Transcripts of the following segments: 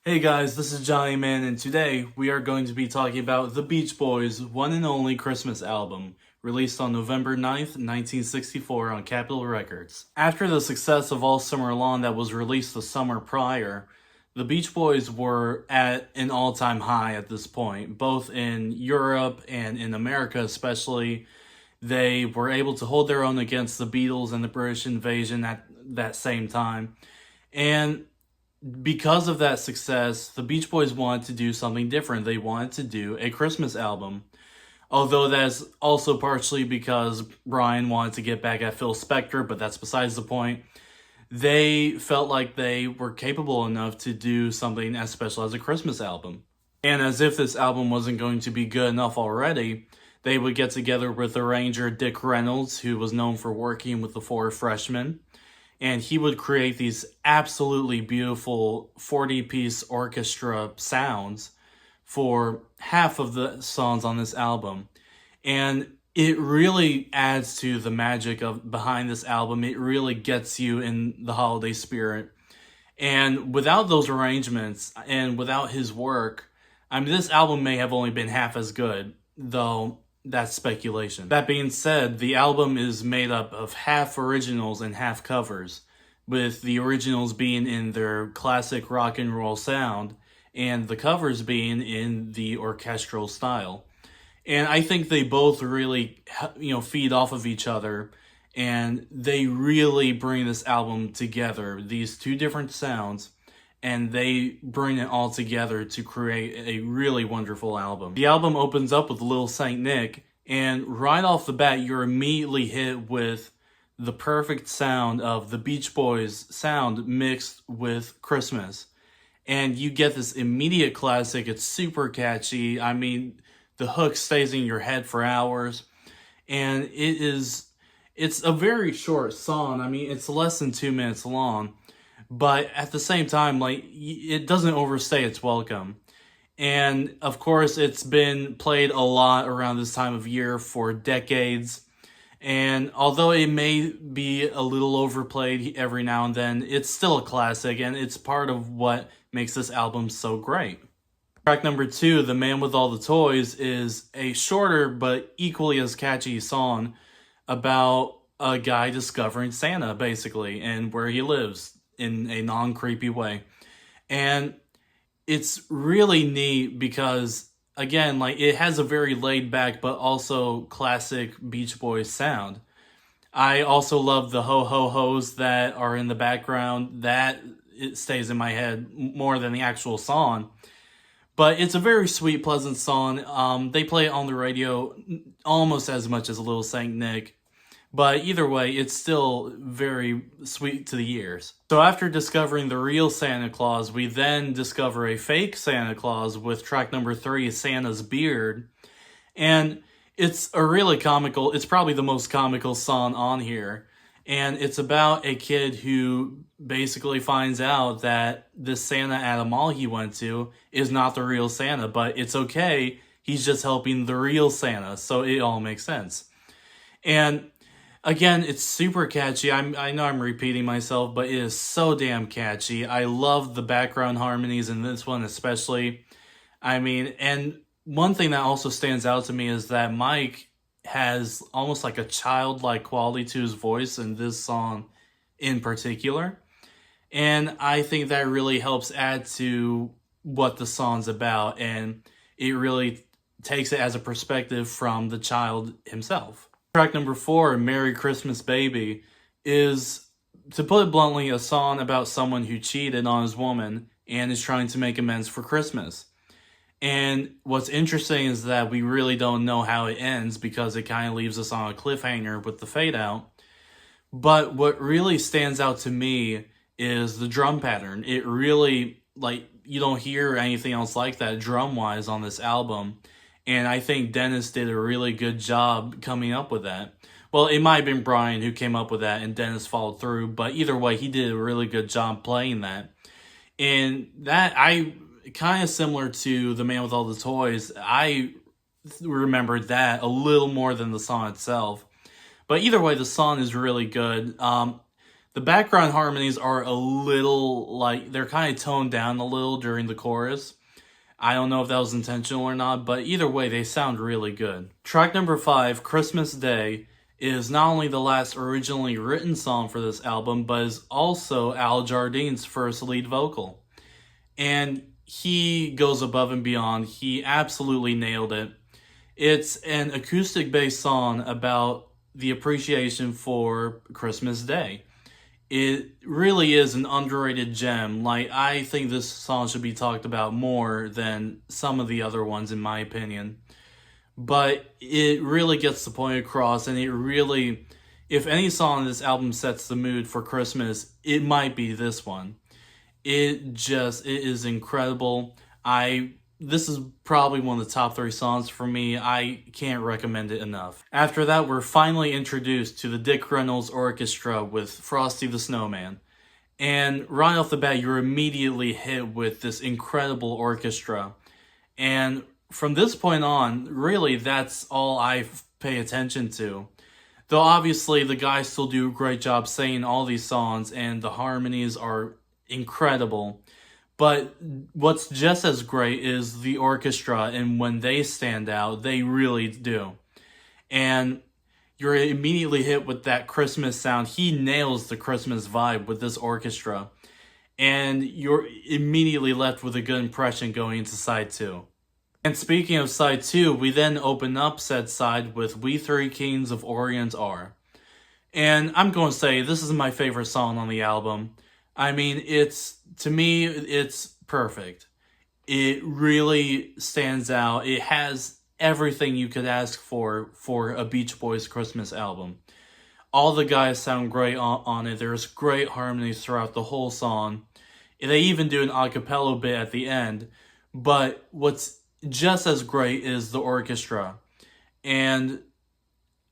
Hey guys, this is Johnny Man, and today we are going to be talking about the Beach Boys' one and only Christmas album, released on November 9th, 1964 on Capitol Records. After the success of All Summer Long that was released the summer prior, the Beach Boys were at an all-time high at this point, both in Europe and in America especially. They were able to hold their own against the Beatles and the British invasion at that same time. And because of that success, the Beach Boys wanted to do something different. They wanted to do a Christmas album. Although that's also partially because Brian wanted to get back at Phil Spector, but that's besides the point. They felt like they were capable enough to do something as special as a Christmas album. And as if this album wasn't going to be good enough already, they would get together with arranger Dick Reynolds, who was known for working with the Four Freshmen, and he would create these absolutely beautiful 40-piece orchestra sounds for half of the songs on this album. And it really adds to the magic of behind this album. It really gets you in the holiday spirit. And without those arrangements and without his work, I mean, this album may have only been half as good, though that's speculation. That being said, the album is made up of half originals and half covers, with the originals being in their classic rock and roll sound and the covers being in the orchestral style. And I think they both really, feed off of each other, and they really bring this album together, these two different sounds, and they bring it all together to create a really wonderful album. The album opens up with Little Saint Nick, and right off the bat, you're immediately hit with the perfect sound of the Beach Boys sound mixed with Christmas. And you get this immediate classic. It's super catchy. I mean, the hook stays in your head for hours. And it's a very short song. I mean, it's less than 2 minutes long. But at the same time, it doesn't overstay its welcome. And of course, it's been played a lot around this time of year for decades. And although it may be a little overplayed every now and then, it's still a classic, and it's part of what makes this album so great. Track number 2, The Man with All the Toys, is a shorter but equally as catchy song about a guy discovering Santa, basically, and where he lives in a non-creepy way. And it's really neat because, again, it has a very laid back but also classic Beach Boys sound. I also love the ho ho ho's that are in the background. That it stays in my head more than the actual song. But it's a very sweet, pleasant song. They play it on the radio almost as much as Little Saint Nick. But either way, it's still very sweet to the ears. So after discovering the real Santa Claus, we then discover a fake Santa Claus with track number 3, Santa's Beard. And it's a really comical, it's probably the most comical song on here. And it's about a kid who basically finds out that this Santa at a mall he went to is not the real Santa, but it's okay. He's just helping the real Santa, so it all makes sense. And again, it's super catchy. I know I'm repeating myself, but it is so damn catchy. I love the background harmonies in this one especially. I mean, and one thing that also stands out to me is that Mike has almost like a childlike quality to his voice in this song in particular. And I think that really helps add to what the song's about, and it really takes it as a perspective from the child himself. Track number 4, Merry Christmas Baby, is, to put it bluntly, a song about someone who cheated on his woman and is trying to make amends for Christmas. And what's interesting is that we really don't know how it ends because it kind of leaves us on a cliffhanger with the fade out. But what really stands out to me is the drum pattern. It really, you don't hear anything else like that drum-wise on this album. And I think Dennis did a really good job coming up with that. Well, it might have been Brian who came up with that and Dennis followed through, but either way, he did a really good job playing that. And that, kind of similar to The Man with All the Toys, I remembered that a little more than the song itself. But either way, the song is really good. The background harmonies are a little, like, they're kind of toned down a little during the chorus. I don't know if that was intentional or not, but either way, they sound really good. Track number 5, Christmas Day, is not only the last originally written song for this album, but is also Al Jardine's first lead vocal. And he goes above and beyond. He absolutely nailed it. It's an acoustic-based song about the appreciation for Christmas Day. It really is an underrated gem. Like, I think this song should be talked about more than some of the other ones, in my opinion. But it really gets the point across, and it really, if any song on this album sets the mood for Christmas, it might be this one. It is incredible. This is probably one of the top 3 songs for me. I can't recommend it enough. After that, we're finally introduced to the Dick Reynolds Orchestra with Frosty the Snowman. And right off the bat, you're immediately hit with this incredible orchestra. And from this point on, really, that's all I pay attention to. Though obviously the guys still do a great job singing all these songs, and the harmonies are incredible. But what's just as great is the orchestra, and when they stand out, they really do. And you're immediately hit with that Christmas sound. He nails the Christmas vibe with this orchestra. And you're immediately left with a good impression going into side 2. And speaking of side 2, we then open up said side with We Three Kings of Orient Are. And I'm going to say this is my favorite song on the album. I mean, to me, it's perfect. It really stands out. It has everything you could ask for a Beach Boys Christmas album. All the guys sound great on it. There's great harmonies throughout the whole song. They even do an a cappella bit at the end. But what's just as great is the orchestra. And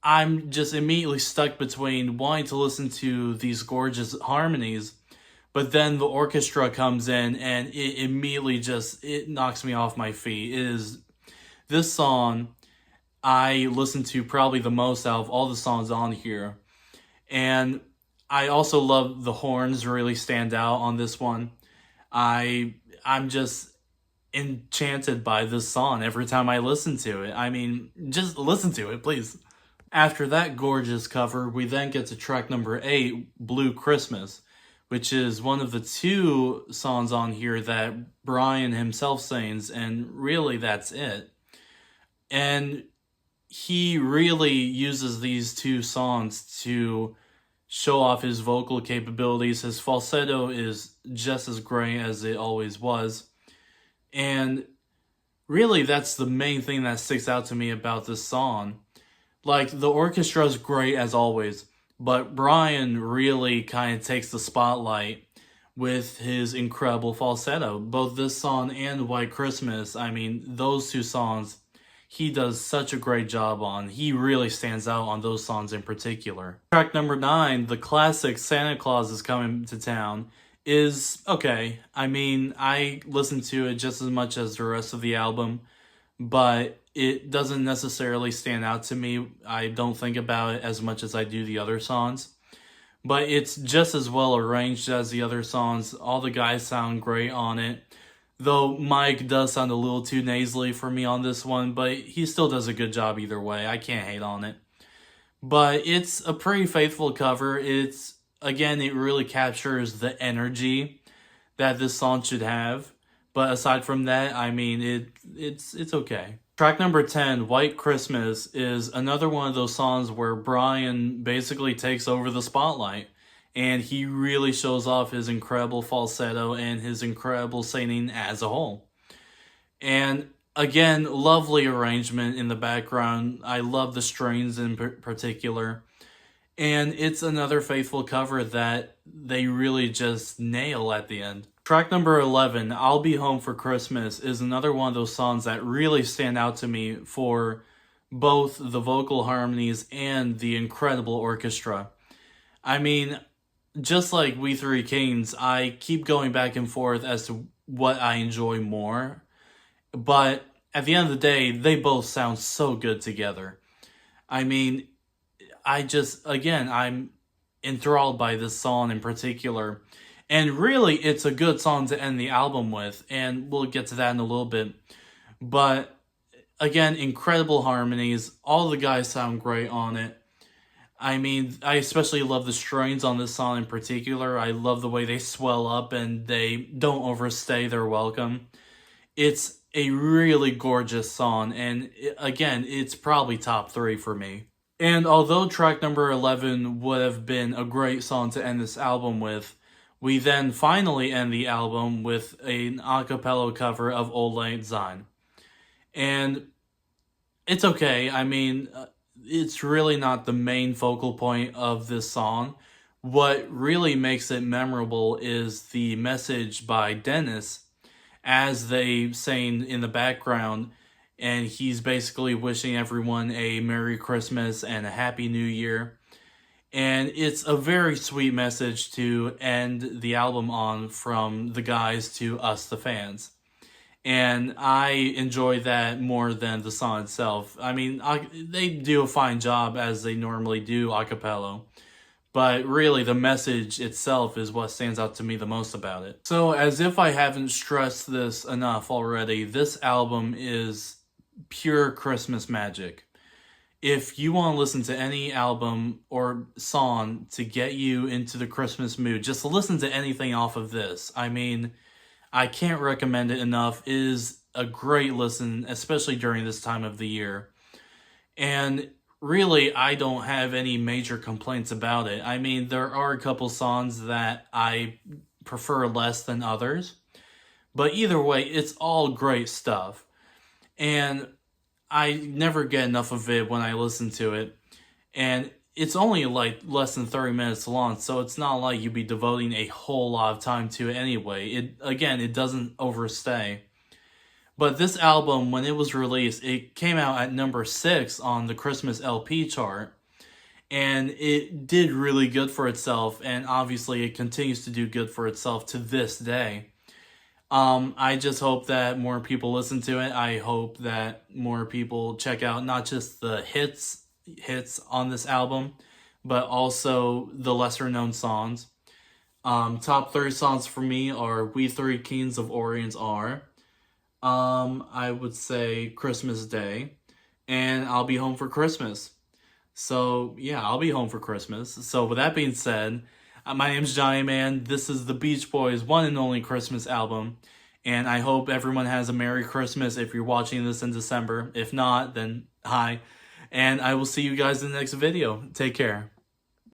I'm just immediately stuck between wanting to listen to these gorgeous harmonies, but then the orchestra comes in and it immediately it knocks me off my feet. This song I listen to probably the most out of all the songs on here. And I also love the horns really stand out on this one. I'm just enchanted by this song every time I listen to it. I mean, just listen to it, please. After that gorgeous cover, we then get to track number 8, Blue Christmas, which is one of the 2 songs on here that Brian himself sings, and really that's it. And he really uses these 2 songs to show off his vocal capabilities. His falsetto is just as great as it always was. And really, that's the main thing that sticks out to me about this song. Like, the orchestra is great as always, but Brian really kind of takes the spotlight with his incredible falsetto. Both this song and White Christmas, I mean, those 2 songs, he does such a great job on. He really stands out on those songs in particular. Track number 9, the classic Santa Claus is Coming to Town, is okay. I mean, I listen to it just as much as the rest of the album, but it doesn't necessarily stand out to me. I don't think about it as much as I do the other songs. But it's just as well arranged as the other songs. All the guys sound great on it. Though Mike does sound a little too nasally for me on this one, but he still does a good job either way. I can't hate on it. But it's a pretty faithful cover. Again, it really captures the energy that this song should have. But aside from that, I mean, it's okay. Track number 10, White Christmas, is another one of those songs where Brian basically takes over the spotlight. And he really shows off his incredible falsetto and his incredible singing as a whole. And again, lovely arrangement in the background. I love the strings in particular. And it's another faithful cover that they really just nail at the end. Track number 11, I'll Be Home for Christmas, is another one of those songs that really stand out to me for both the vocal harmonies and the incredible orchestra. I mean, just like We Three Kings, I keep going back and forth as to what I enjoy more. But at the end of the day, they both sound so good together. I mean, I'm enthralled by this song in particular. And really, it's a good song to end the album with, and we'll get to that in a little bit. But again, incredible harmonies. All the guys sound great on it. I mean, I especially love the strings on this song in particular. I love the way they swell up and they don't overstay their welcome. It's a really gorgeous song, and again, it's probably top 3 for me. And although track number 11 would have been a great song to end this album with, we then finally end the album with an a cappella cover of Auld Lang Syne. And it's okay. I mean, it's really not the main focal point of this song. What really makes it memorable is the message by Dennis as they sing in the background, and he's basically wishing everyone a Merry Christmas and a Happy New Year. And it's a very sweet message to end the album on from the guys to us, the fans. And I enjoy that more than the song itself. I mean, they do a fine job as they normally do a cappella. But really, the message itself is what stands out to me the most about it. So, as if I haven't stressed this enough already, this album is pure Christmas magic. If you want to listen to any album or song to get you into the Christmas mood, just listen to anything off of this. I mean, I can't recommend it enough. It is a great listen, especially during this time of the year. And really, I don't have any major complaints about it. I mean, there are a couple songs that I prefer less than others. But either way, it's all great stuff. And I never get enough of it when I listen to it. And it's only like less than 30 minutes long, so it's not like you'd be devoting a whole lot of time to it anyway. It doesn't overstay. But this album, when it was released, it came out at number 6 on the Christmas LP chart. And it did really good for itself, and obviously it continues to do good for itself to this day. I just hope that more people listen to it. I hope that more people check out not just the hits on this album, but also the lesser known songs. Top 3 songs for me are We Three Kings of Orion's Are, I would say Christmas Day, and I'll Be Home for Christmas. So yeah, I'll be home for Christmas. So with that being said, my name's Johnny Man. This is the Beach Boys' one and only Christmas album. And I hope everyone has a Merry Christmas if you're watching this in December. If not, then hi. And I will see you guys in the next video. Take care.